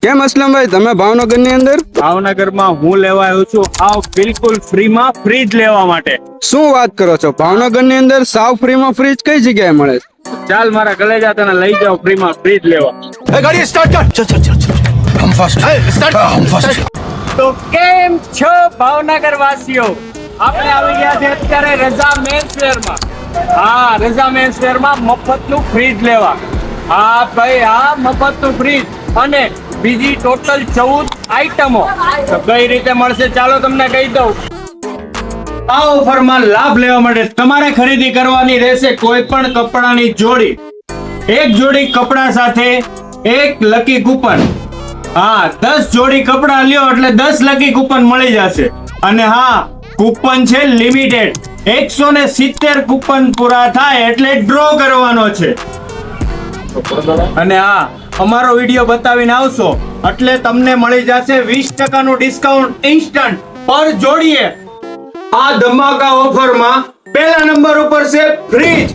કેમ અસલમભાઈ, તમે ભાવનગર ની અંદર? ભાવનગરમાં હું લેવા આવ્યો છું આવ બિલકુલ ફ્રીમાં ફ્રીજ લેવા માટે. શું વાત કરો છો? ભાવનગર ની અંદર સાવ ફ્રીમાં ફ્રીજ કઈ જગ્યાએ મળે છે? ચાલ મારા કલેજા તને લઈ જાઓ ફ્રીમાં ફ્રીજ લેવા. गाड़ी स्टार्ट कर चल चल चल चल हम फास्ट स्टार्ट हम फास्ट તો કેમ છો ભાવનગર વાસીઓ? આપણે આવી ગયા છે અત્યારે રઝા મેન્સવેરમાં. હા, રઝા મેન્સવેરમાં મફતનું ફ્રીજ લેવા. હા ભાઈ, હા, મફતનું ફ્રીજ અને બીજી ટોટલ 14 આઈટમો. તો કઈ રીતે મળશે ચાલો તમને કહી દઉં. આ ઓફરમાં લાભ લેવા માટે તમારે ખરીદી કરવાની રહેશે કોઈ પણ કપડાની જોડી. એક જોડી કપડા સાથે એક લકી કૂપન. હા, 10 જોડી કપડા લ્યો એટલે 10 લકી કૂપન મળી જશે. અને હા, કૂપન છે લિમિટેડ. 170 કૂપન પૂરા થાય એટલે ડ્રો કરવાનો છે. અને હા, અમારો વિડીયો બતાવીને આવશો એટલે તમને મળી જશે 20% નું ડિસ્કાઉન્ટ ઇન્સ્ટન્ટ પર જોડીએ. આ ધમાકા ઓફરમાં પહેલા નંબર ઉપર છે ફ્રીજ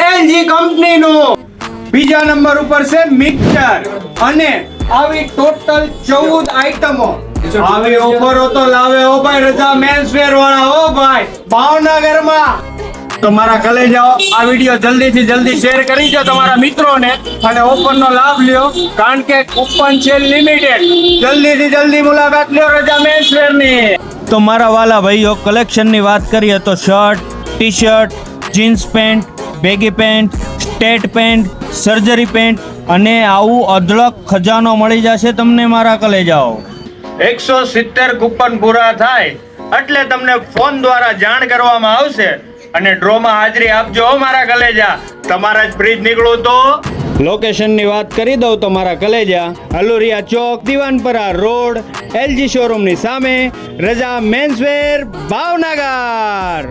LG કંપનીનું, બીજા નંબર ઉપર છે મિક્સર અને આવી ટોટલ 14 આઈટમો. આવી ઓફરો તો લાવે ઓ ભાઈ રઝા મેન્સવેર વાળા. ઓ ભાઈ, ભાવનગરમાં. તો મારા કલેજાઓ, આ વિડીયો જલ્દીથી જલ્દી શેર કરી દો તમારા મિત્રોને અને ઓફરનો લાભ લ્યો કારણ કે કૂપન છે લિમિટેડ. જલ્દીથી જલ્દી મુલાકાત લ્યો રઝા મેન્સવેરની. તો મારા વાલા ભાઈઓ, કલેક્શનની વાત કરીએ તો shirt, T shirt, jeans pant, baggy pant, straight pant, surgery pant અને આવું અઢળક ખજાનો મળી જશે તમને મારા કલેજાઓ. 170 કૂપન પૂરા થાય એટલે તમને ફોન દ્વારા જાણ કરવામાં આવશે અને ડ્રોમાં હાજરી આપજો મારા કલેજા. તમારા જ ફ્રીજ નીકળું તો લોકેશનની વાત કરી દઉં તો મારા કલેજા હલુરિયા ચોક, દિવાનપરા રોડ, LG શોરૂમની સામે રઝા મેન્સવેર ભાવનગર.